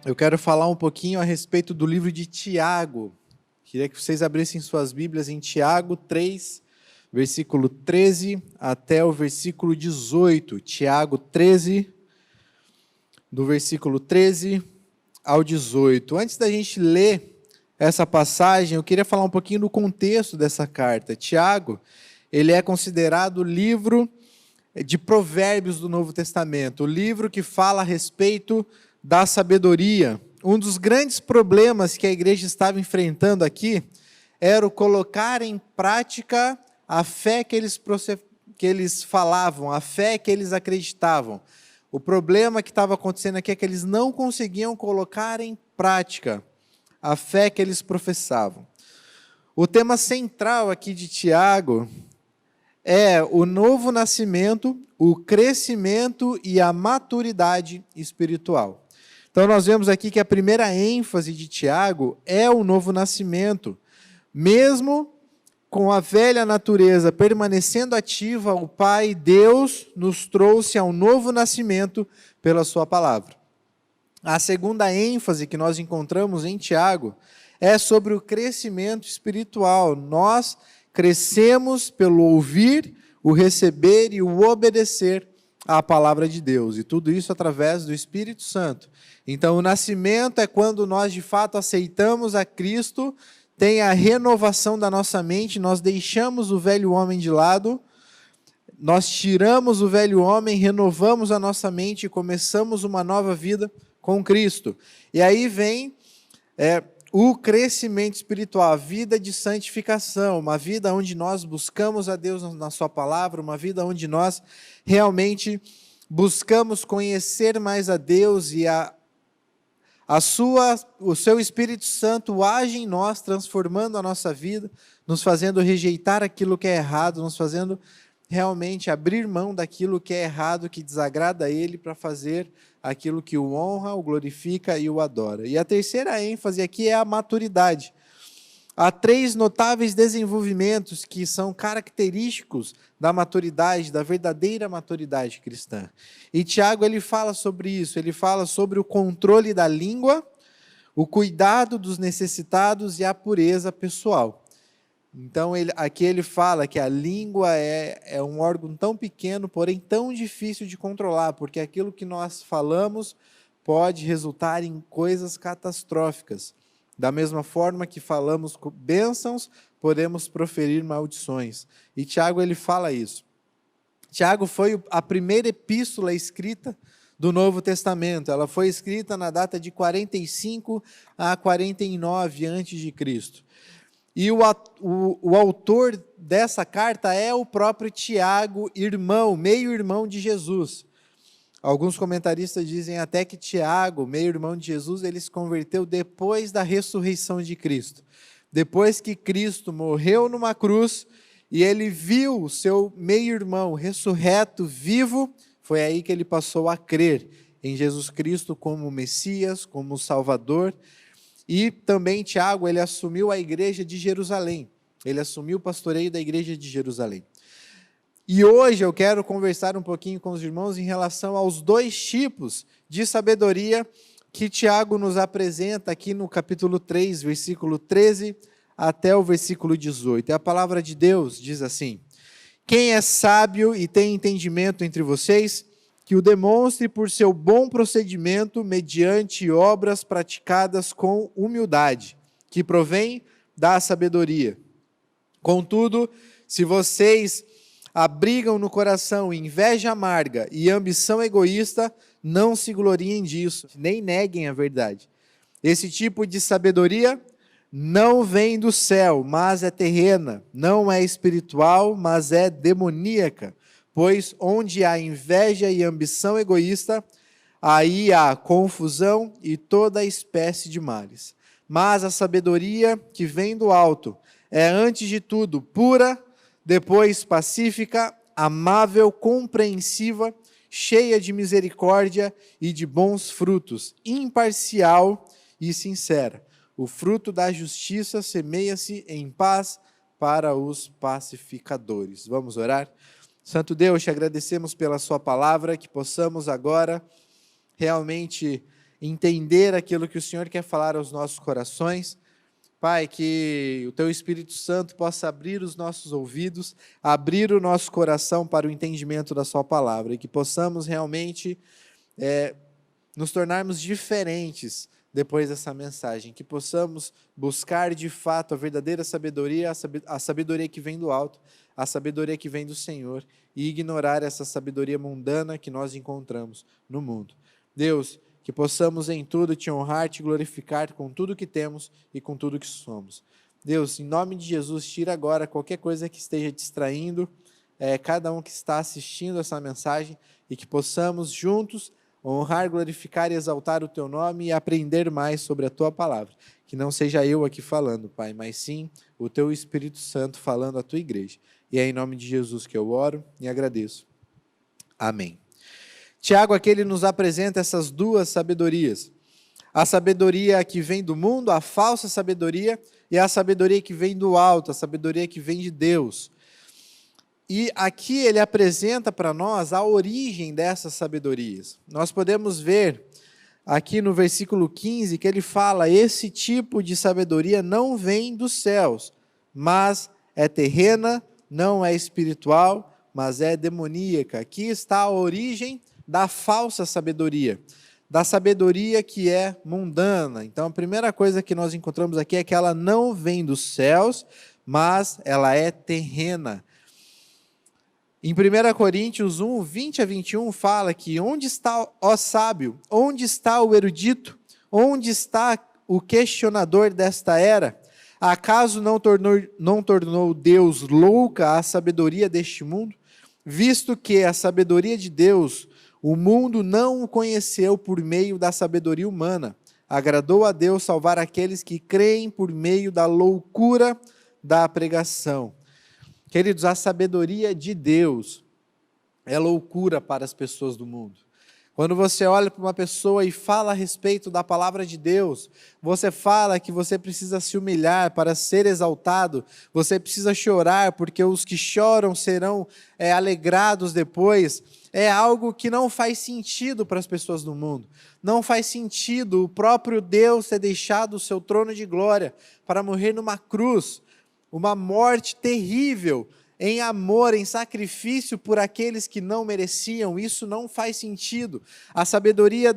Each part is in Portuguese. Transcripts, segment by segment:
Eu quero falar um pouquinho a respeito do livro de Tiago. Queria que vocês abrissem suas Bíblias em Tiago 3, versículo 13 até o versículo 18. Tiago 13, do versículo 13 ao 18. Antes da gente ler essa passagem, eu queria falar um pouquinho do contexto dessa carta. Tiago, ele é considerado o livro de Provérbios do Novo Testamento, o livro que fala a respeito da sabedoria. Um dos grandes problemas que a igreja estava enfrentando aqui era o colocar em prática a fé que eles falavam, a fé que eles acreditavam. O problema que estava acontecendo aqui é que eles não conseguiam colocar em prática a fé que eles professavam. O tema central aqui de Tiago é o novo nascimento, o crescimento e a maturidade espiritual. Então nós vemos aqui que a primeira ênfase de Tiago é o novo nascimento. Mesmo com a velha natureza permanecendo ativa, o Pai, Deus, nos trouxe ao novo nascimento pela sua palavra. A segunda ênfase que nós encontramos em Tiago é sobre o crescimento espiritual. Nós crescemos pelo ouvir, o receber e o obedecer à palavra de Deus. E tudo isso através do Espírito Santo. Então, o nascimento é quando nós, de fato, aceitamos a Cristo, tem a renovação da nossa mente, nós deixamos o velho homem de lado, nós tiramos o velho homem, renovamos a nossa mente e começamos uma nova vida com Cristo. E aí vem o crescimento espiritual, a vida de santificação, uma vida onde nós buscamos a Deus na sua palavra, uma vida onde nós realmente buscamos conhecer mais a Deus e o seu Espírito Santo age em nós, transformando a nossa vida, nos fazendo rejeitar aquilo que é errado, nos fazendo realmente abrir mão daquilo que é errado, que desagrada a Ele, para fazer aquilo que o honra, o glorifica e o adora. E a terceira ênfase aqui é a maturidade. Há 3 notáveis desenvolvimentos que são característicos da maturidade, da verdadeira maturidade cristã. E Tiago, ele fala sobre isso, ele fala sobre o controle da língua, o cuidado dos necessitados e a pureza pessoal. Então, aqui ele fala que a língua é um órgão tão pequeno, porém tão difícil de controlar, porque aquilo que nós falamos pode resultar em coisas catastróficas. Da mesma forma que falamos bênçãos, podemos proferir maldições. E Tiago, ele fala isso. Tiago foi a primeira epístola escrita do Novo Testamento. Ela foi escrita na data de 45 a 49 a.C. E o autor dessa carta é o próprio Tiago, meio-irmão de Jesus. Alguns comentaristas dizem até que Tiago, meio-irmão de Jesus, ele se converteu depois da ressurreição de Cristo. Depois que Cristo morreu numa cruz e ele viu o seu meio-irmão ressurreto, vivo, foi aí que ele passou a crer em Jesus Cristo como Messias, como Salvador. E também Tiago, ele assumiu a igreja de Jerusalém. Ele assumiu o pastoreio da igreja de Jerusalém. E hoje eu quero conversar um pouquinho com os irmãos em relação aos 2 tipos de sabedoria que Tiago nos apresenta aqui no capítulo 3, versículo 13 até o versículo 18. E a palavra de Deus diz assim: quem é sábio e tem entendimento entre vocês, que o demonstre por seu bom procedimento mediante obras praticadas com humildade, que provém da sabedoria. Contudo, se vocês abrigam no coração inveja amarga e ambição egoísta, não se gloriem disso, nem neguem a verdade. Esse tipo de sabedoria não vem do céu, mas é terrena, não é espiritual, mas é demoníaca. Pois onde há inveja e ambição egoísta, aí há confusão e toda espécie de males. Mas a sabedoria que vem do alto é, antes de tudo, pura, depois pacífica, amável, compreensiva, cheia de misericórdia e de bons frutos, imparcial e sincera. O fruto da justiça semeia-se em paz para os pacificadores. Vamos orar? Santo Deus, te agradecemos pela sua palavra, que possamos agora realmente entender aquilo que o Senhor quer falar aos nossos corações. Pai, que o Teu Espírito Santo possa abrir os nossos ouvidos, abrir o nosso coração para o entendimento da Sua palavra, e que possamos realmente nos tornarmos diferentes depois dessa mensagem, que possamos buscar de fato a verdadeira sabedoria, a sabedoria que vem do alto, a sabedoria que vem do Senhor, e ignorar essa sabedoria mundana que nós encontramos no mundo. Deus, que possamos em tudo te honrar, te glorificar com tudo que temos e com tudo que somos. Deus, em nome de Jesus, tira agora qualquer coisa que esteja distraindo cada um que está assistindo essa mensagem, e que possamos juntos honrar, glorificar e exaltar o Teu nome e aprender mais sobre a Tua palavra. Que não seja eu aqui falando, Pai, mas sim o Teu Espírito Santo falando à Tua igreja. E é em nome de Jesus que eu oro e agradeço. Amém. Tiago aqui ele nos apresenta essas duas sabedorias. A sabedoria que vem do mundo, a falsa sabedoria, e a sabedoria que vem do alto, a sabedoria que vem de Deus. E aqui ele apresenta para nós a origem dessas sabedorias. Nós podemos ver aqui no versículo 15 que ele fala: esse tipo de sabedoria não vem dos céus, mas é terrena, não é espiritual, mas é demoníaca. Aqui está a origem da falsa sabedoria, da sabedoria que é mundana. Então a primeira coisa que nós encontramos aqui é que ela não vem dos céus, mas ela é terrena. Em 1 Coríntios 1, 20 a 21, fala que onde está, ó sábio, onde está o erudito, onde está o questionador desta era? Acaso não tornou Deus louca a sabedoria deste mundo? Visto que a sabedoria de Deus, o mundo não o conheceu por meio da sabedoria humana. Agradou a Deus salvar aqueles que creem por meio da loucura da pregação. Queridos, a sabedoria de Deus é loucura para as pessoas do mundo. Quando você olha para uma pessoa e fala a respeito da palavra de Deus, você fala que você precisa se humilhar para ser exaltado, você precisa chorar porque os que choram serão alegrados depois. É algo que não faz sentido para as pessoas do mundo. Não faz sentido o próprio Deus ter deixado o seu trono de glória para morrer numa cruz, uma morte terrível, em amor, em sacrifício por aqueles que não mereciam. Isso não faz sentido. A sabedoria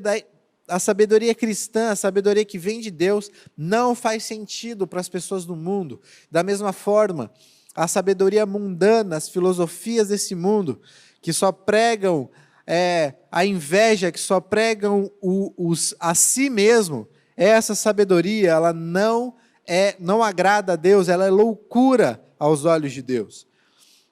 cristã, a sabedoria que vem de Deus, não faz sentido para as pessoas do mundo. Da mesma forma, a sabedoria mundana, as filosofias desse mundo, que só pregam a inveja, que só pregam a si mesmo, essa sabedoria, ela não agrada a Deus, ela é loucura aos olhos de Deus.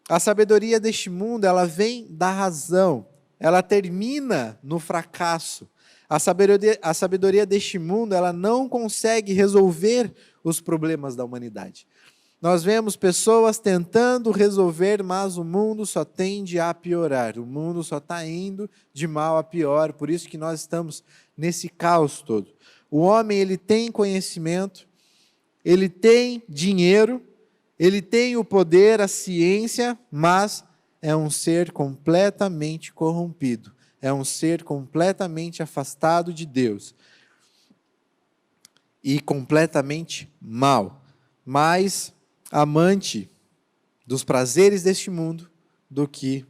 A sabedoria deste mundo, ela vem da razão, ela termina no fracasso. A sabedoria deste mundo, ela não consegue resolver os problemas da humanidade. Nós vemos pessoas tentando resolver, mas o mundo só tende a piorar, o mundo só está indo de mal a pior, por isso que nós estamos nesse caos todo. O homem, ele tem conhecimento, ele tem dinheiro, ele tem o poder, a ciência, mas é um ser completamente corrompido, é um ser completamente afastado de Deus e completamente mau, mais amante dos prazeres deste mundo do que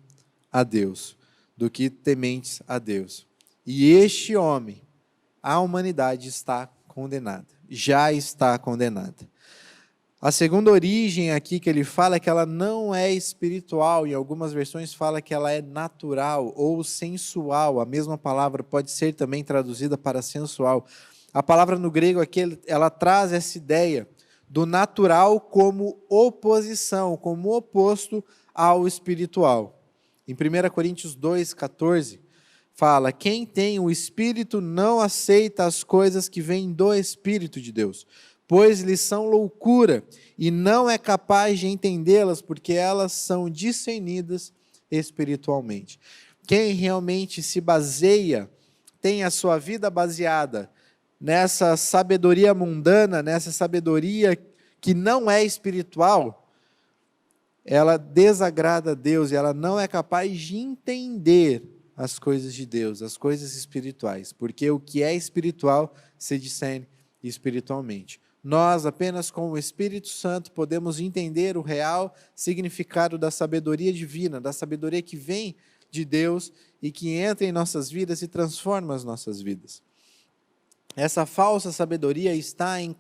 a Deus, do que tementes a Deus. E este homem, a humanidade está condenada, já está condenada. A segunda origem aqui que ele fala é que ela não é espiritual, em algumas versões fala que ela é natural ou sensual, a mesma palavra pode ser também traduzida para sensual. A palavra no grego aqui, ela traz essa ideia do natural como oposição, como oposto ao espiritual. Em 1 Coríntios 2,14, fala: quem tem o Espírito não aceita as coisas que vêm do Espírito de Deus, pois lhes são loucura, e não é capaz de entendê-las, porque elas são discernidas espiritualmente. Quem realmente se baseia, tem a sua vida baseada nessa sabedoria mundana, nessa sabedoria que não é espiritual, ela desagrada a Deus, e ela não é capaz de entender as coisas de Deus, as coisas espirituais, porque o que é espiritual se discerne espiritualmente. Nós, apenas com o Espírito Santo, podemos entender o real significado da sabedoria divina, da sabedoria que vem de Deus e que entra em nossas vidas e transforma as nossas vidas. Essa falsa sabedoria está em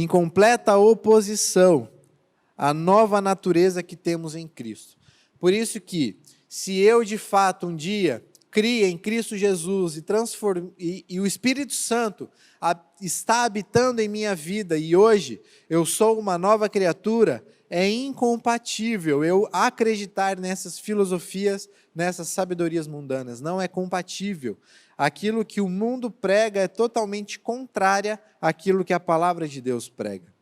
completa oposição à nova natureza que temos em Cristo. Por isso que, se eu de fato um dia crie em Cristo Jesus e o Espírito Santo está habitando em minha vida e hoje eu sou uma nova criatura, é incompatível eu acreditar nessas filosofias, nessas sabedorias mundanas. Não é compatível. Aquilo que o mundo prega é totalmente contrária àquilo que a palavra de Deus prega.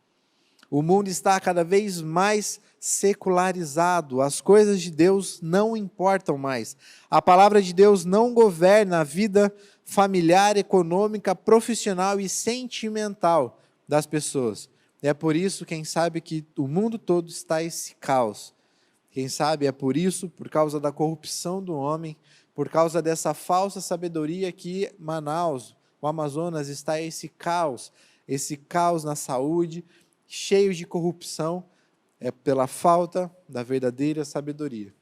O mundo está cada vez mais secularizado, as coisas de Deus não importam mais. A palavra de Deus não governa a vida familiar, econômica, profissional e sentimental das pessoas. É por isso, quem sabe, que o mundo todo está esse caos. Quem sabe é por isso, por causa da corrupção do homem, por causa dessa falsa sabedoria que Manaus, o Amazonas, está esse caos na saúde, cheio de corrupção, é pela falta da verdadeira sabedoria.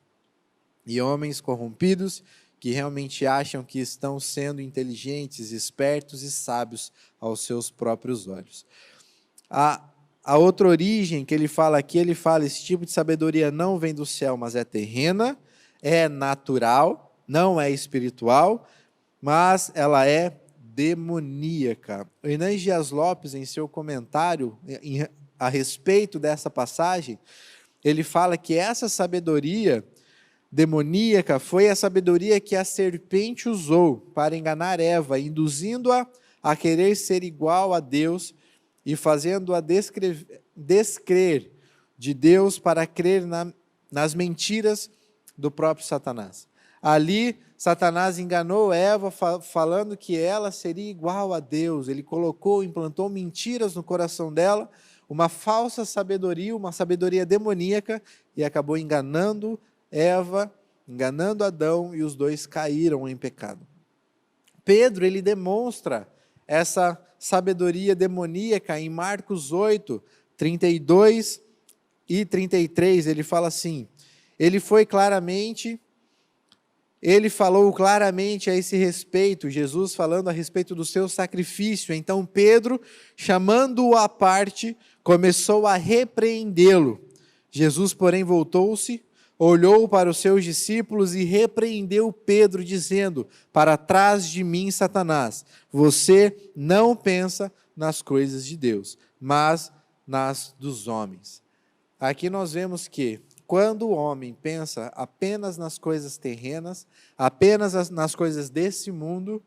E homens corrompidos que realmente acham que estão sendo inteligentes, espertos e sábios aos seus próprios olhos. A outra origem que ele fala aqui, ele fala, esse tipo de sabedoria não vem do céu, mas é terrena, é natural, não é espiritual, mas ela é demoníaca. O Hernandes Dias Lopes, em seu comentário a respeito dessa passagem, ele fala que essa sabedoria demoníaca foi a sabedoria que a serpente usou para enganar Eva, induzindo-a a querer ser igual a Deus e fazendo-a descrer de Deus para crer nas mentiras do próprio Satanás. Ali, Satanás enganou Eva falando que ela seria igual a Deus. Ele implantou mentiras no coração dela, uma falsa sabedoria, uma sabedoria demoníaca, e acabou enganando Eva, enganando Adão, e os dois caíram em pecado. Pedro, ele demonstra essa sabedoria demoníaca em Marcos 8, 32 e 33, ele fala assim, ele falou claramente a esse respeito, Jesus falando a respeito do seu sacrifício. Então Pedro, chamando-o à parte, começou a repreendê-lo. Jesus, porém, voltou-se, olhou para os seus discípulos e repreendeu Pedro, dizendo, para trás de mim, Satanás, você não pensa nas coisas de Deus, mas nas dos homens. Aqui nós vemos que, quando o homem pensa apenas nas coisas terrenas, apenas nas coisas desse mundo,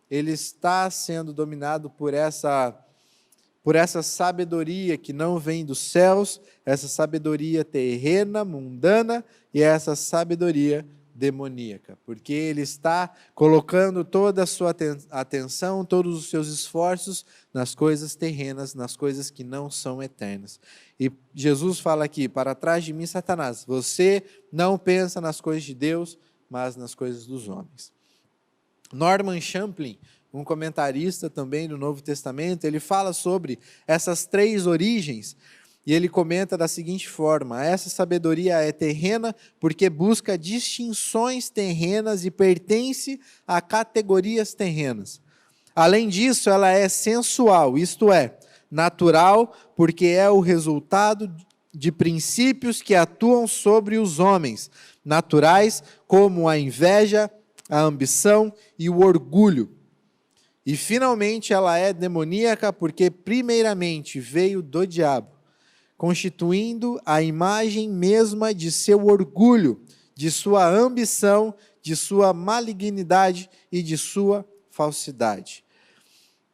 ele está sendo dominado por essa sabedoria que não vem dos céus, essa sabedoria terrena, mundana, e essa sabedoria demoníaca, porque ele está colocando toda a sua atenção, todos os seus esforços nas coisas terrenas, nas coisas que não são eternas. E Jesus fala aqui, para trás de mim, Satanás, você não pensa nas coisas de Deus, mas nas coisas dos homens. Norman Champlin, um comentarista também do Novo Testamento, ele fala sobre essas três origens, e ele comenta da seguinte forma, essa sabedoria é terrena porque busca distinções terrenas e pertence a categorias terrenas. Além disso, ela é sensual, isto é, natural, porque é o resultado de princípios que atuam sobre os homens, naturais como a inveja, a ambição e o orgulho. E, finalmente, ela é demoníaca porque, primeiramente, veio do diabo, constituindo a imagem mesma de seu orgulho, de sua ambição, de sua malignidade e de sua falsidade.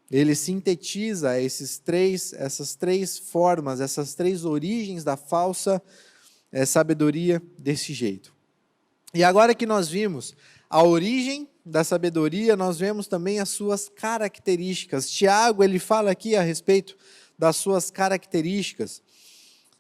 Ele sintetiza essas três formas, essas três origens da falsa sabedoria desse jeito. E agora que nós vimos a origem da sabedoria, nós vemos também as suas características. Tiago, ele fala aqui a respeito das suas características.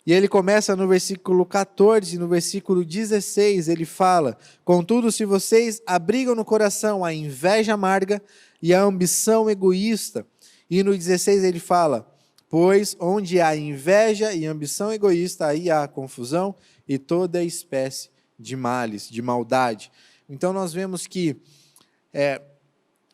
E ele começa no versículo 14, no versículo 16, ele fala: contudo, se vocês abrigam no coração a inveja amarga e a ambição egoísta. E no 16 ele fala: pois onde há inveja e ambição egoísta, aí há confusão e toda espécie de males, de maldade. Então nós vemos que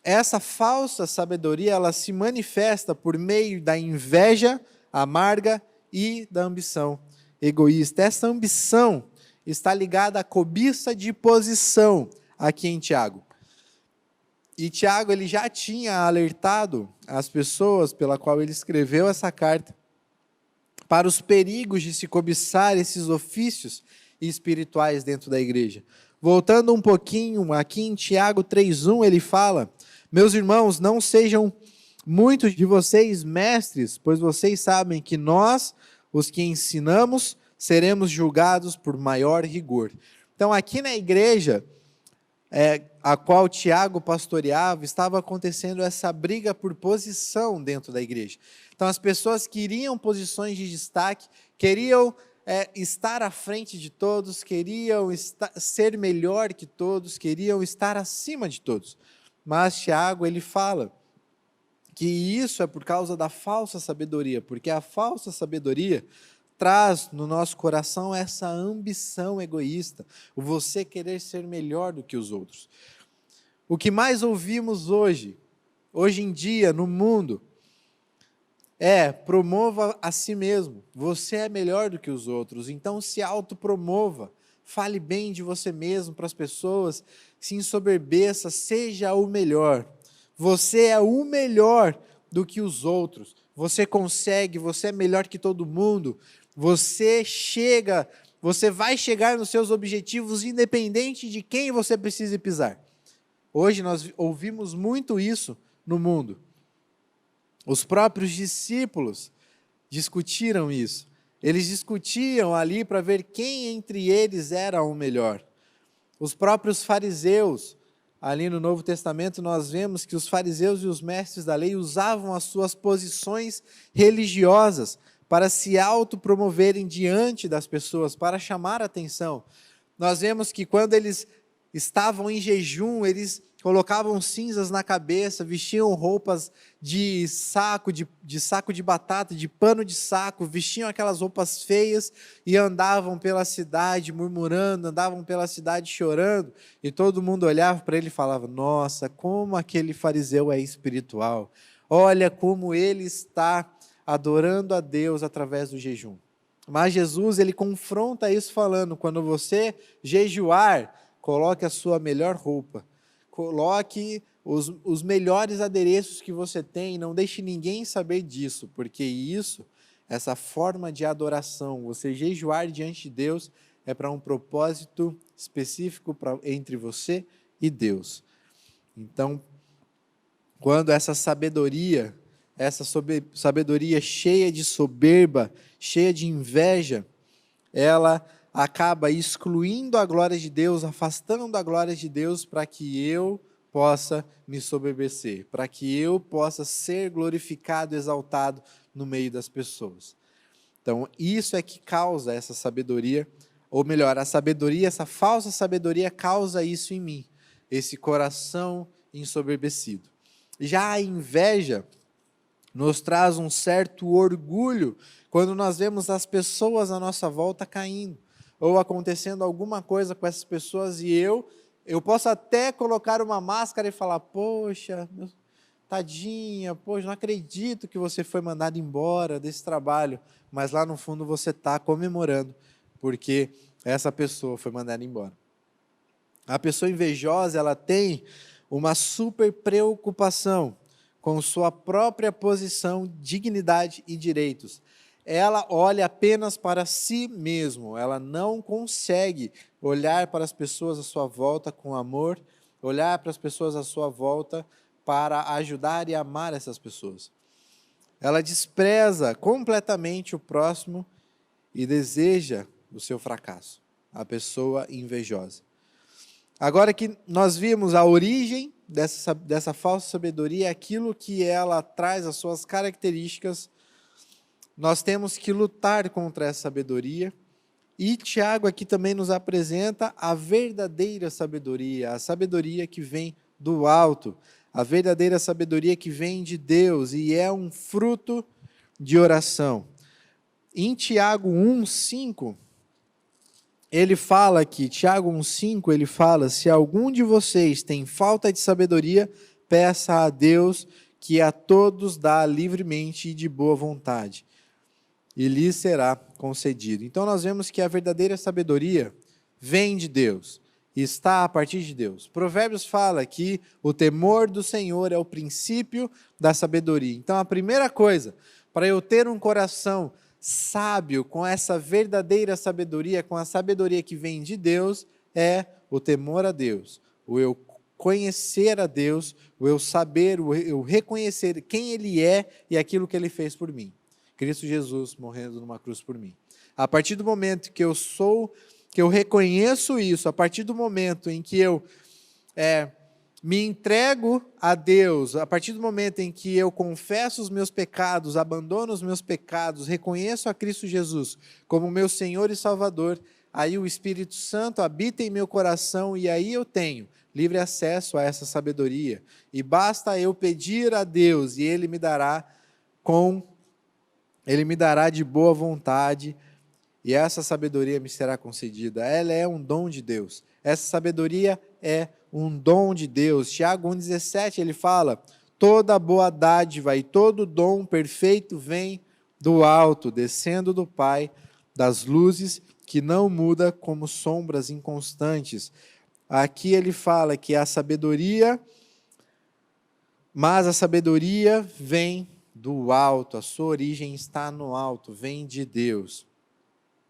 essa falsa sabedoria, ela se manifesta por meio da inveja amarga e da ambição egoísta. Essa ambição está ligada à cobiça de posição aqui em Tiago. E Tiago, ele já tinha alertado as pessoas pela qual ele escreveu essa carta para os perigos de se cobiçar esses ofícios espirituais dentro da igreja. Voltando um pouquinho, aqui em Tiago 3:1, ele fala: meus irmãos, não sejam muitos de vocês mestres, pois vocês sabem que nós, os que ensinamos, seremos julgados por maior rigor. Então, aqui na igreja, a qual Tiago pastoreava, estava acontecendo essa briga por posição dentro da igreja. Então, as pessoas queriam posições de destaque, queriam estar à frente de todos, queriam ser melhor que todos, queriam estar acima de todos. Mas Tiago, ele fala que isso é por causa da falsa sabedoria, porque a falsa sabedoria traz no nosso coração essa ambição egoísta, o você querer ser melhor do que os outros. O que mais ouvimos hoje em dia, no mundo, promova a si mesmo. Você é melhor do que os outros, então se autopromova. Fale bem de você mesmo para as pessoas, se ensoberbeça, seja o melhor. Você é o melhor do que os outros. Você consegue, você é melhor que todo mundo. Você vai chegar nos seus objetivos independente de quem você precise pisar. Hoje nós ouvimos muito isso no mundo. Os próprios discípulos discutiram isso. Eles discutiam ali para ver quem entre eles era o melhor. Os próprios fariseus, ali no Novo Testamento, nós vemos que os fariseus e os mestres da lei usavam as suas posições religiosas para se autopromoverem diante das pessoas, para chamar a atenção. Nós vemos que quando eles estavam em jejum, eles colocavam cinzas na cabeça, vestiam roupas de saco de batata, de pano de saco, vestiam aquelas roupas feias e andavam pela cidade murmurando, andavam pela cidade chorando, e todo mundo olhava para ele e falava: nossa, como aquele fariseu é espiritual, olha como ele está adorando a Deus através do jejum. Mas Jesus, ele confronta isso falando: quando você jejuar, coloque a sua melhor roupa, coloque os melhores adereços que você tem, não deixe ninguém saber disso, porque isso, essa forma de adoração, você jejuar diante de Deus, é para um propósito específico entre você e Deus. Então, quando essa sabedoria cheia de soberba, cheia de inveja, ela acaba excluindo a glória de Deus, afastando a glória de Deus para que eu possa me soberbecer, para que eu possa ser glorificado, exaltado no meio das pessoas. Então, isso é que causa essa sabedoria, ou melhor, a sabedoria, essa falsa sabedoria causa isso em mim, esse coração ensoberbecido. Já a inveja nos traz um certo orgulho quando nós vemos as pessoas à nossa volta caindo, ou acontecendo alguma coisa com essas pessoas, e eu posso até colocar uma máscara e falar: poxa, tadinha, poxa, não acredito que você foi mandado embora desse trabalho, mas lá no fundo você está comemorando, porque essa pessoa foi mandada embora. A pessoa invejosa, ela tem uma super preocupação com sua própria posição, dignidade e direitos. Ela olha apenas para si mesmo, ela não consegue olhar para as pessoas à sua volta com amor, olhar para as pessoas à sua volta para ajudar e amar essas pessoas. Ela despreza completamente o próximo e deseja o seu fracasso, a pessoa invejosa. Agora que nós vimos a origem dessa falsa sabedoria, aquilo que ela traz, as suas características, nós temos que lutar contra essa sabedoria. E Tiago aqui também nos apresenta a verdadeira sabedoria, a sabedoria que vem do alto, a verdadeira sabedoria que vem de Deus e é um fruto de oração. Em Tiago 1:5, ele fala aqui, Tiago 1:5, ele fala: se algum de vocês tem falta de sabedoria, peça a Deus, que a todos dá livremente e de boa vontade, e lhe será concedido. Então nós vemos que a verdadeira sabedoria vem de Deus, está a partir de Deus. Provérbios fala que o temor do Senhor é o princípio da sabedoria. Então a primeira coisa, para eu ter um coração sábio, com essa verdadeira sabedoria, com a sabedoria que vem de Deus, é o temor a Deus, o eu conhecer a Deus, o eu saber, o eu reconhecer quem Ele é e aquilo que Ele fez por mim. Cristo Jesus morrendo numa cruz por mim. A partir do momento que eu reconheço isso, a partir do momento em que eu me entrego a Deus, a partir do momento em que eu confesso os meus pecados, abandono os meus pecados, reconheço a Cristo Jesus como meu Senhor e Salvador, aí o Espírito Santo habita em meu coração e aí eu tenho livre acesso a essa sabedoria. E basta eu pedir a Deus e Ele me dará de boa vontade e essa sabedoria me será concedida. Ela é um dom de Deus. Essa sabedoria é um dom de Deus. Tiago 1,17, ele fala: toda boa dádiva e todo dom perfeito vem do alto, descendo do Pai das luzes, que não muda como sombras inconstantes. Aqui ele fala que mas a sabedoria vem do alto, a sua origem está no alto, vem de Deus.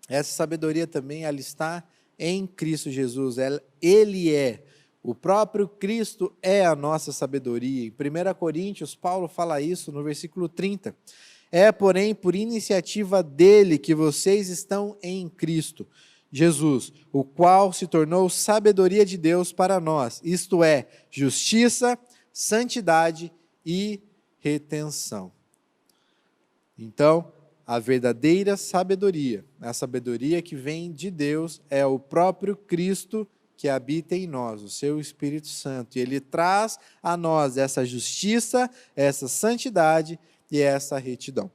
Essa sabedoria também, ela está em Cristo Jesus, o próprio Cristo é a nossa sabedoria. Em 1 Coríntios, Paulo fala isso no versículo 30. É, porém, por iniciativa dele que vocês estão em Cristo Jesus, o qual se tornou sabedoria de Deus para nós, isto é, justiça, santidade e retenção. Então, a verdadeira sabedoria, a sabedoria que vem de Deus, é o próprio Cristo que habita em nós, o seu Espírito Santo. E Ele traz a nós essa justiça, essa santidade e essa retidão.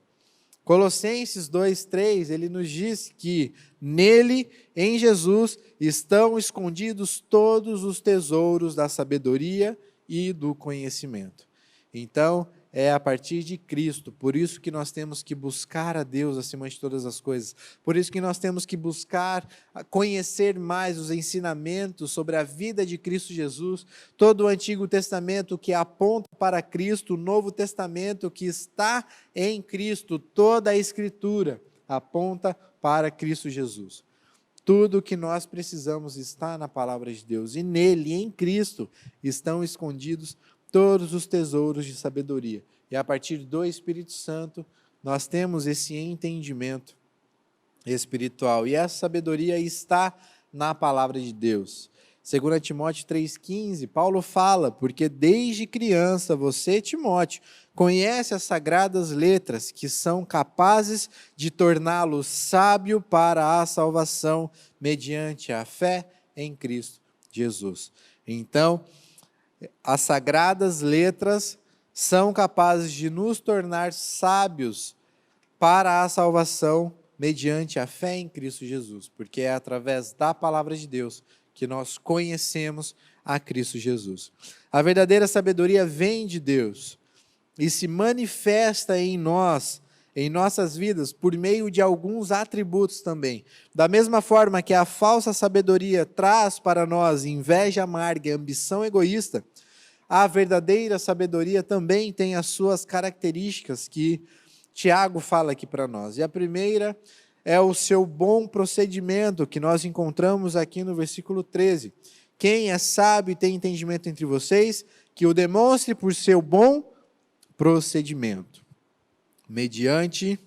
Colossenses 2:3, ele nos diz que nele, em Jesus, estão escondidos todos os tesouros da sabedoria e do conhecimento. Então, é a partir de Cristo, por isso que nós temos que buscar a Deus acima de todas as coisas, por isso que nós temos que buscar conhecer mais os ensinamentos sobre a vida de Cristo Jesus, todo o Antigo Testamento que aponta para Cristo, o Novo Testamento que está em Cristo, toda a Escritura aponta para Cristo Jesus. Tudo o que nós precisamos está na palavra de Deus, e nele, em Cristo, estão escondidos todos os tesouros de sabedoria. E a partir do Espírito Santo, nós temos esse entendimento espiritual. E essa sabedoria está na palavra de Deus. 2 Timóteo 3,15, Paulo fala: porque desde criança você, Timóteo, conhece as sagradas letras que são capazes de torná-lo sábio para a salvação mediante a fé em Cristo Jesus. Então, as sagradas letras são capazes de nos tornar sábios para a salvação mediante a fé em Cristo Jesus, porque é através da palavra de Deus que nós conhecemos a Cristo Jesus. A verdadeira sabedoria vem de Deus e se manifesta em nós, em nossas vidas, por meio de alguns atributos também. Da mesma forma que a falsa sabedoria traz para nós inveja amarga e ambição egoísta, a verdadeira sabedoria também tem as suas características que Tiago fala aqui para nós. E a primeira é o seu bom procedimento, que nós encontramos aqui no versículo 13. Quem é sábio e tem entendimento entre vocês, que o demonstre por seu bom procedimento, mediante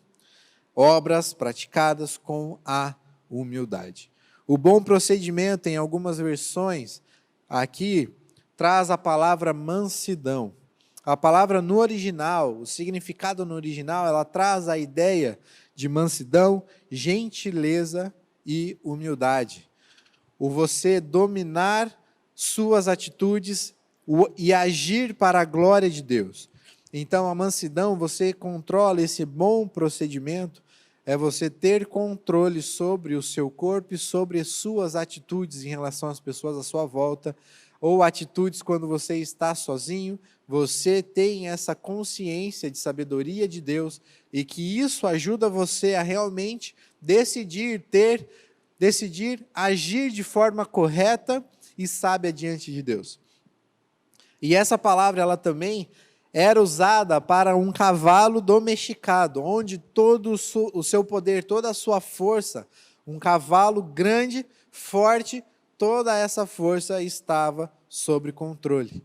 obras praticadas com a humildade. O bom procedimento, em algumas versões, aqui, traz a palavra mansidão. A palavra no original, o significado no original, ela traz a ideia de mansidão, gentileza e humildade. O você dominar suas atitudes e agir para a glória de Deus. Então, a mansidão, você controla esse bom procedimento, é você ter controle sobre o seu corpo e sobre as suas atitudes em relação às pessoas à sua volta, ou atitudes quando você está sozinho, você tem essa consciência de sabedoria de Deus e que isso ajuda você a realmente decidir agir de forma correta e sábia diante de Deus. E essa palavra, ela também era usada para um cavalo domesticado, onde todo o seu poder, toda a sua força, um cavalo grande, forte, toda essa força estava sob controle.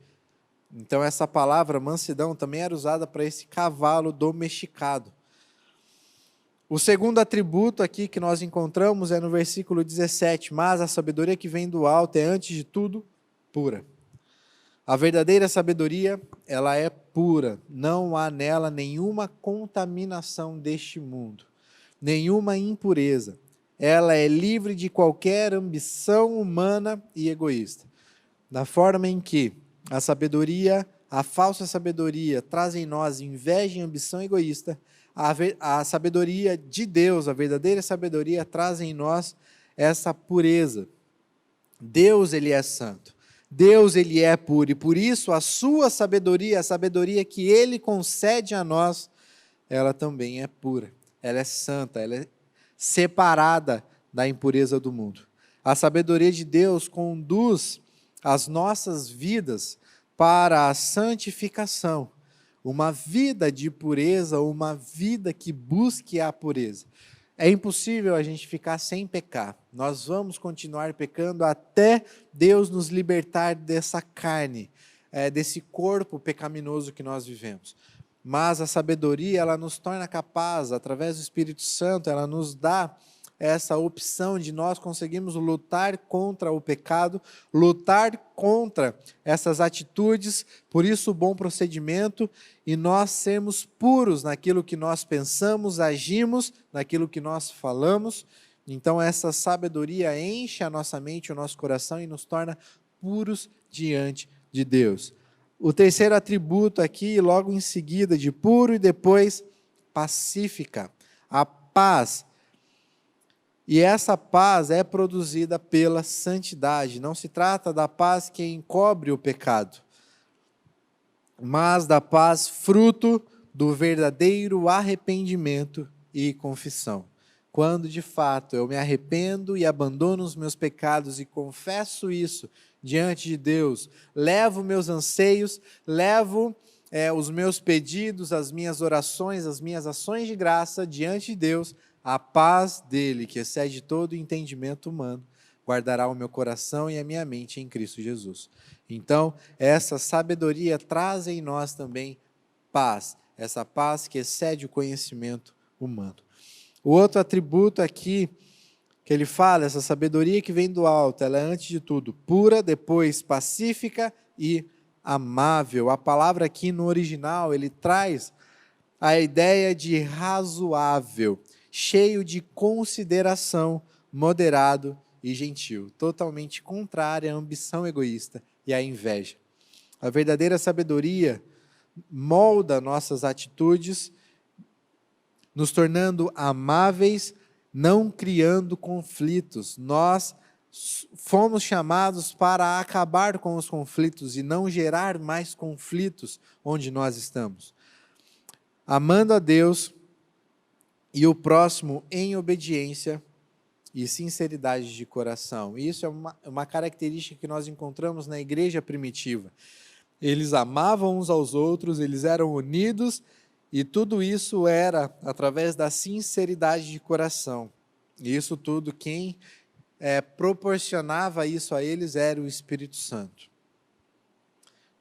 Então essa palavra, mansidão, também era usada para esse cavalo domesticado. O segundo atributo aqui que nós encontramos é no versículo 17, mas a sabedoria que vem do alto é, antes de tudo, pura. A verdadeira sabedoria, ela é pura, não há nela nenhuma contaminação deste mundo, nenhuma impureza. Ela é livre de qualquer ambição humana e egoísta. Da forma em que a sabedoria, a falsa sabedoria, traz em nós inveja e ambição egoísta, a sabedoria de Deus, a verdadeira sabedoria, traz em nós essa pureza. Deus, ele é santo. Deus, ele é puro, e por isso a sua sabedoria, a sabedoria que ele concede a nós, ela também é pura, ela é santa, ela é separada da impureza do mundo. A sabedoria de Deus conduz as nossas vidas para a santificação, uma vida de pureza, uma vida que busque a pureza. É impossível a gente ficar sem pecar. Nós vamos continuar pecando até Deus nos libertar dessa carne, desse corpo pecaminoso que nós vivemos. Mas a sabedoria, ela nos torna capaz, através do Espírito Santo, ela nos dá essa opção de nós conseguirmos lutar contra o pecado, lutar contra essas atitudes, por isso o bom procedimento, e nós sermos puros naquilo que nós pensamos, agimos, naquilo que nós falamos. Então essa sabedoria enche a nossa mente, o nosso coração e nos torna puros diante de Deus. O terceiro atributo aqui, logo em seguida, de puro e depois pacífica, a paz. E essa paz é produzida pela santidade. Não se trata da paz que encobre o pecado, mas da paz fruto do verdadeiro arrependimento e confissão. Quando de fato eu me arrependo e abandono os meus pecados e confesso isso diante de Deus, levo meus anseios, levo os meus pedidos, as minhas orações, as minhas ações de graça diante de Deus, a paz dele, que excede todo o entendimento humano, guardará o meu coração e a minha mente em Cristo Jesus. Então, essa sabedoria traz em nós também paz, essa paz que excede o conhecimento humano. O outro atributo aqui que ele fala, essa sabedoria que vem do alto, ela é antes de tudo pura, depois pacífica e amável. A palavra aqui no original, ele traz a ideia de razoável, cheio de consideração, moderado e gentil, totalmente contrária à ambição egoísta e à inveja. A verdadeira sabedoria molda nossas atitudes, nos tornando amáveis, não criando conflitos. Nós fomos chamados para acabar com os conflitos e não gerar mais conflitos onde nós estamos. Amando a Deus e o próximo em obediência e sinceridade de coração. Isso é uma característica que nós encontramos na igreja primitiva. Eles amavam uns aos outros, eles eram unidos, e tudo isso era através da sinceridade de coração. E isso tudo, quem proporcionava isso a eles era o Espírito Santo.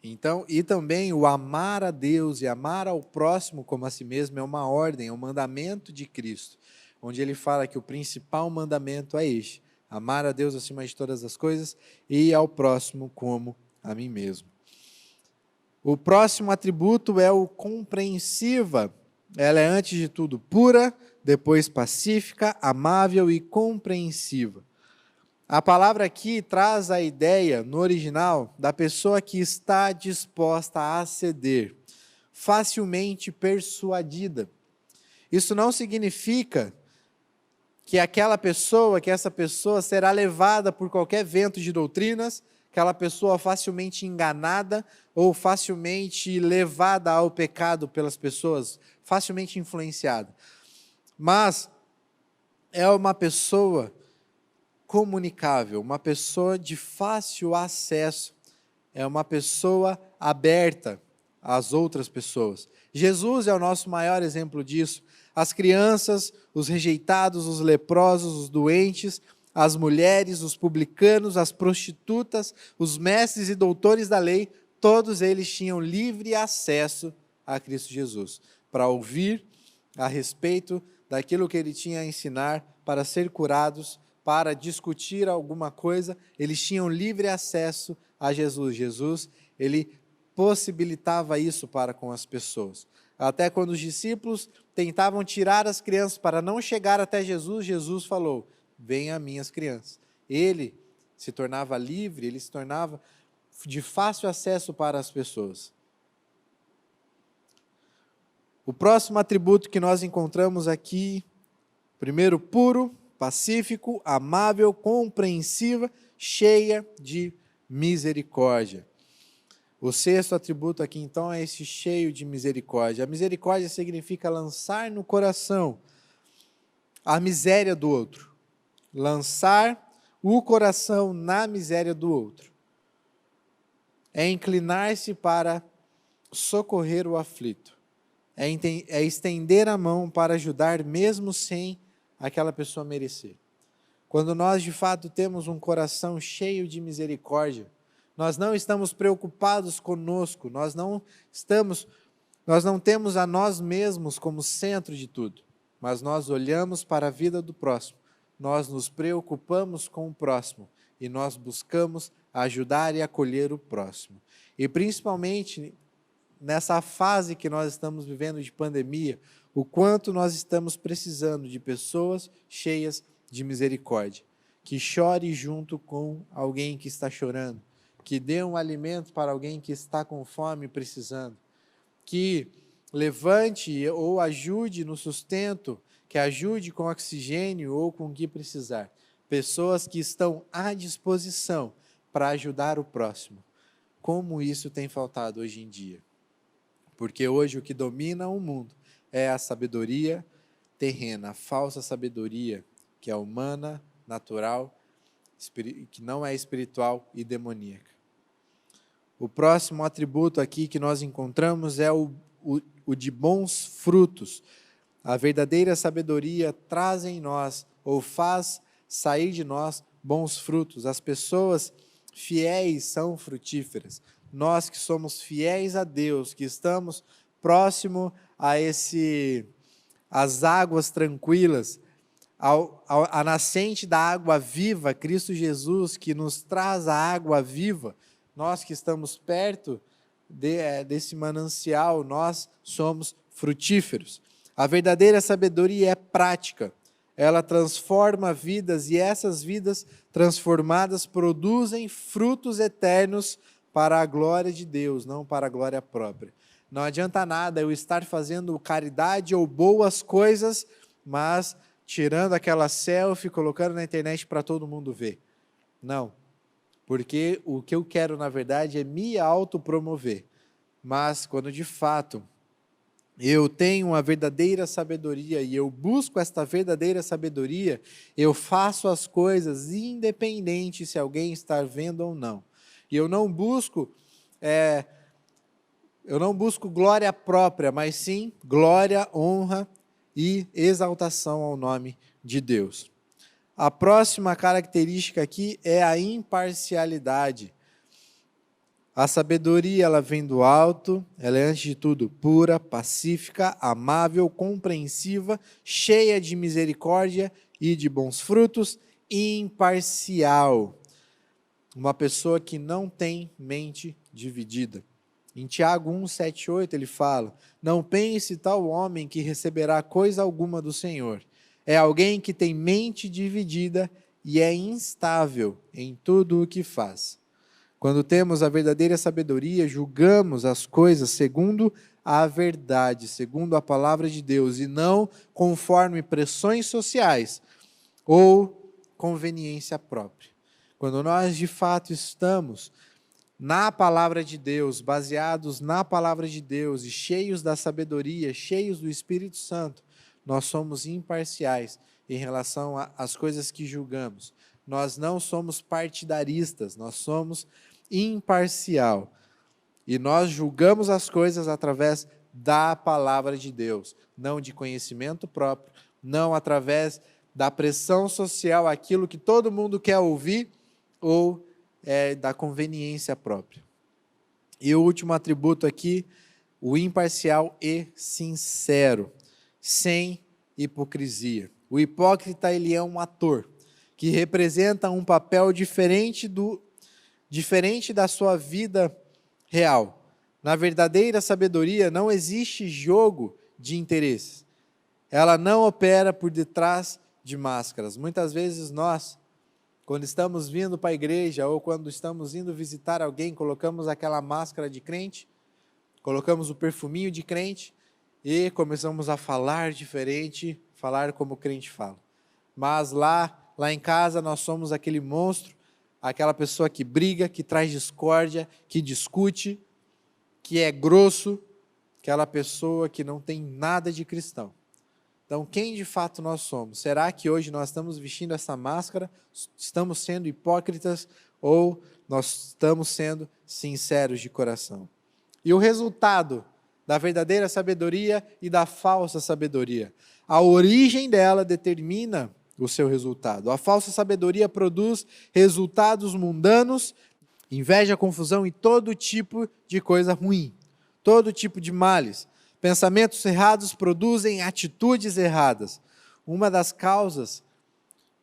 Então, e também o amar a Deus e amar ao próximo como a si mesmo é uma ordem, é um mandamento de Cristo, onde ele fala que o principal mandamento é este: amar a Deus acima de todas as coisas e ao próximo como a mim mesmo. O próximo atributo é o compreensiva. Ela é, antes de tudo, pura, depois pacífica, amável e compreensiva. A palavra aqui traz a ideia, no original, da pessoa que está disposta a ceder, facilmente persuadida. Isso não significa que essa pessoa será levada por qualquer vento de doutrinas, aquela pessoa facilmente enganada ou facilmente levada ao pecado pelas pessoas, facilmente influenciada. Mas é uma pessoa comunicável, uma pessoa de fácil acesso, é uma pessoa aberta às outras pessoas. Jesus é o nosso maior exemplo disso. As crianças, os rejeitados, os leprosos, os doentes, as mulheres, os publicanos, as prostitutas, os mestres e doutores da lei, todos eles tinham livre acesso a Cristo Jesus, para ouvir a respeito daquilo que ele tinha a ensinar, para ser curados, para discutir alguma coisa, eles tinham livre acesso a Jesus. Jesus, ele possibilitava isso para com as pessoas. Até quando os discípulos tentavam tirar as crianças para não chegar até Jesus, Jesus falou: venha a mim as crianças. Ele se tornava livre, ele se tornava de fácil acesso para as pessoas. O próximo atributo que nós encontramos aqui, primeiro, puro, pacífico, amável, compreensiva, cheia de misericórdia. O sexto atributo aqui, então, é esse cheio de misericórdia. A misericórdia significa lançar no coração a miséria do outro. Lançar o coração na miséria do outro. É inclinar-se para socorrer o aflito. É estender a mão para ajudar mesmo sem aquela pessoa merecer. Quando nós, de fato, temos um coração cheio de misericórdia, nós não estamos preocupados conosco, nós não temos a nós mesmos como centro de tudo, mas nós olhamos para a vida do próximo, nós nos preocupamos com o próximo e nós buscamos ajudar e acolher o próximo. E principalmente nessa fase que nós estamos vivendo de pandemia, o quanto nós estamos precisando de pessoas cheias de misericórdia, que chore junto com alguém que está chorando, que dê um alimento para alguém que está com fome e precisando, que levante ou ajude no sustento, que ajude com oxigênio ou com o que precisar. Pessoas que estão à disposição para ajudar o próximo. Como isso tem faltado hoje em dia? Porque hoje o que domina o mundo é a sabedoria terrena, a falsa sabedoria, que é humana, natural, que não é espiritual e demoníaca. O próximo atributo aqui que nós encontramos é o de bons frutos. A verdadeira sabedoria traz em nós, ou faz sair de nós, bons frutos. As pessoas fiéis são frutíferas. Nós que somos fiéis a Deus, que estamos próximo às águas tranquilas, a nascente da água viva, Cristo Jesus, que nos traz a água viva, nós que estamos perto desse manancial, nós somos frutíferos. A verdadeira sabedoria é prática, ela transforma vidas e essas vidas transformadas produzem frutos eternos para a glória de Deus, não para a glória própria. Não adianta nada eu estar fazendo caridade ou boas coisas, mas tirando aquela selfie, colocando na internet para todo mundo ver. Não, porque o que eu quero, na verdade, é me autopromover. Mas quando de fato eu tenho uma verdadeira sabedoria e eu busco esta verdadeira sabedoria, eu faço as coisas independente se alguém está vendo ou não. E eu não busco glória própria, mas sim glória, honra e exaltação ao nome de Deus. A próxima característica aqui é a imparcialidade. A sabedoria, ela vem do alto, ela é antes de tudo pura, pacífica, amável, compreensiva, cheia de misericórdia e de bons frutos, e imparcial. Uma pessoa que não tem mente dividida. Em Tiago 1, 7 e 8 ele fala: não pense tal homem que receberá coisa alguma do Senhor. É alguém que tem mente dividida e é instável em tudo o que faz. Quando temos a verdadeira sabedoria, julgamos as coisas segundo a verdade, segundo a palavra de Deus, e não conforme pressões sociais ou conveniência própria. Quando nós de fato estamos na palavra de Deus, baseados na palavra de Deus e cheios da sabedoria, cheios do Espírito Santo, nós somos imparciais em relação às coisas que julgamos. Nós não somos partidaristas, nós somos imparcial. E nós julgamos as coisas através da palavra de Deus, não de conhecimento próprio, não através da pressão social, aquilo que todo mundo quer ouvir, ou da conveniência própria. E o último atributo aqui, o imparcial e sincero, sem hipocrisia. O hipócrita, ele é um ator que representa um papel diferente da sua vida real. Na verdadeira sabedoria não existe jogo de interesses. Ela não opera por detrás de máscaras. Muitas vezes nós, quando estamos vindo para a igreja ou quando estamos indo visitar alguém, colocamos aquela máscara de crente, colocamos o perfuminho de crente e começamos a falar diferente, falar como o crente fala. Mas lá em casa nós somos aquele monstro, aquela pessoa que briga, que traz discórdia, que discute, que é grosso, aquela pessoa que não tem nada de cristão. Então, quem de fato nós somos? Será que hoje nós estamos vestindo essa máscara, estamos sendo hipócritas ou nós estamos sendo sinceros de coração? E o resultado da verdadeira sabedoria e da falsa sabedoria? A origem dela determina o seu resultado. A falsa sabedoria produz resultados mundanos, inveja, confusão e todo tipo de coisa ruim, todo tipo de males. Pensamentos errados produzem atitudes erradas. Uma das causas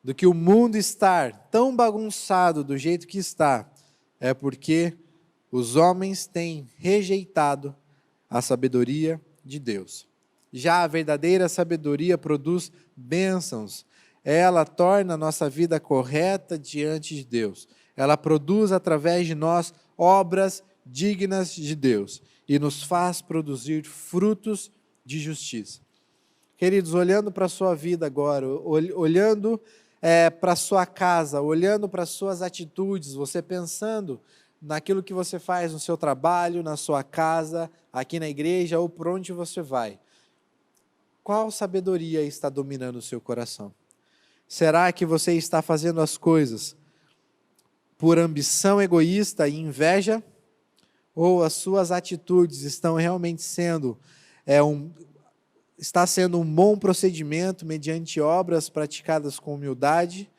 do que o mundo está tão bagunçado do jeito que está é porque os homens têm rejeitado a sabedoria de Deus. Já a verdadeira sabedoria produz bênçãos. Ela torna a nossa vida correta diante de Deus. Ela produz através de nós obras dignas de Deus e nos faz produzir frutos de justiça. Queridos, olhando para a sua vida agora, olhando para a sua casa, olhando para as suas atitudes, você pensando naquilo que você faz no seu trabalho, na sua casa, aqui na igreja ou por onde você vai, qual sabedoria está dominando o seu coração? Será que você está fazendo as coisas por ambição egoísta e inveja? Ou as suas atitudes estão realmente sendo está sendo um bom procedimento mediante obras praticadas com humildade,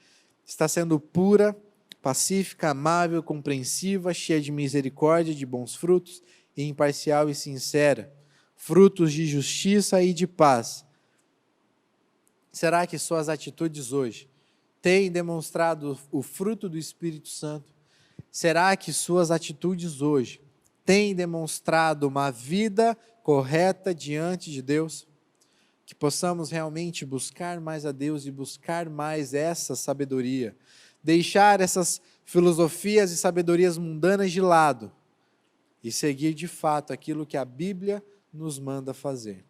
está sendo pura, pacífica, amável, compreensiva, cheia de misericórdia, de bons frutos, e imparcial e sincera, frutos de justiça e de paz. Será que suas atitudes hoje têm demonstrado o fruto do Espírito Santo? Será que suas atitudes hoje têm demonstrado uma vida correta diante de Deus? Que possamos realmente buscar mais a Deus e buscar mais essa sabedoria. Deixar essas filosofias e sabedorias mundanas de lado e seguir de fato aquilo que a Bíblia nos manda fazer.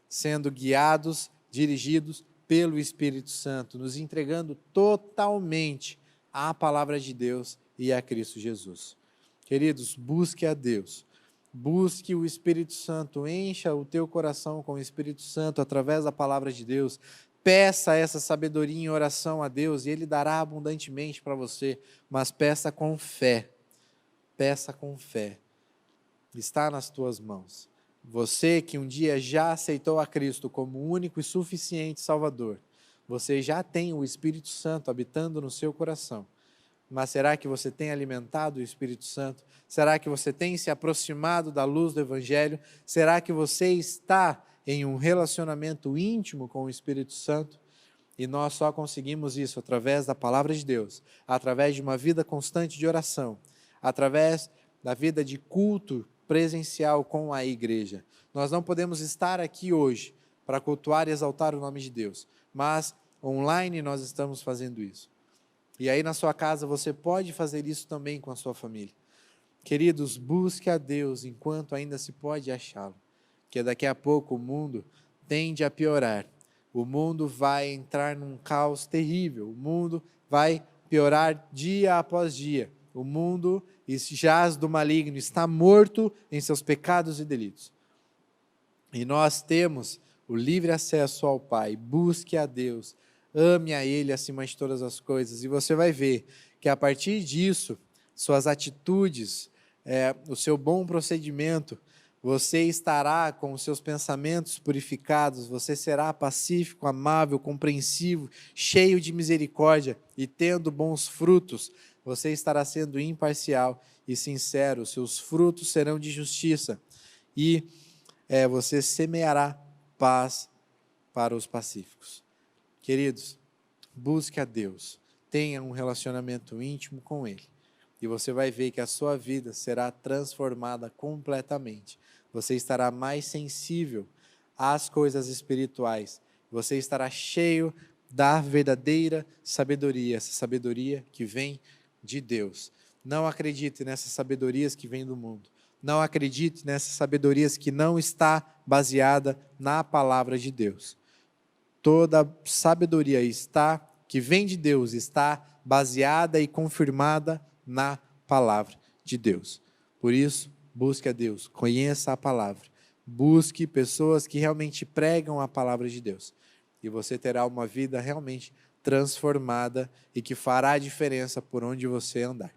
Sendo guiados, dirigidos pelo Espírito Santo, nos entregando totalmente à palavra de Deus e a Cristo Jesus. Queridos, busque a Deus, busque o Espírito Santo, encha o teu coração com o Espírito Santo através da palavra de Deus, peça essa sabedoria em oração a Deus e Ele dará abundantemente para você, mas peça com fé, está nas tuas mãos. Você que um dia já aceitou a Cristo como único e suficiente Salvador, você já tem o Espírito Santo habitando no seu coração. Mas será que você tem alimentado o Espírito Santo? Será que você tem se aproximado da luz do Evangelho? Será que você está em um relacionamento íntimo com o Espírito Santo? E nós só conseguimos isso através da palavra de Deus, através de uma vida constante de oração, através da vida de culto presencial com a igreja. Nós não podemos estar aqui hoje para cultuar e exaltar o nome de Deus, mas online nós estamos fazendo isso. E aí na sua casa você pode fazer isso também com a sua família. Queridos, busque a Deus enquanto ainda se pode achá-lo, que daqui a pouco o mundo tende a piorar. O mundo vai entrar num caos terrível, o mundo vai piorar dia após dia. O mundo jaz do maligno, está morto em seus pecados e delitos. E nós temos o livre acesso ao Pai. Busque a Deus, ame a Ele acima de todas as coisas, e você vai ver que a partir disso, suas atitudes, o seu bom procedimento, você estará com os seus pensamentos purificados, você será pacífico, amável, compreensivo, cheio de misericórdia e tendo bons frutos. Você estará sendo imparcial e sincero, seus frutos serão de justiça e você semeará paz para os pacíficos. Queridos, busque a Deus, tenha um relacionamento íntimo com Ele e você vai ver que a sua vida será transformada completamente. Você estará mais sensível às coisas espirituais, você estará cheio da verdadeira sabedoria, essa sabedoria que vem de Deus. Não acredite nessas sabedorias que vêm do mundo. Não acredite nessas sabedorias que não está baseada na palavra de Deus. Toda sabedoria que vem de Deus está baseada e confirmada na palavra de Deus. Por isso, busque a Deus, conheça a palavra. Busque pessoas que realmente pregam a palavra de Deus. E você terá uma vida realmente transformada e que fará a diferença por onde você andar.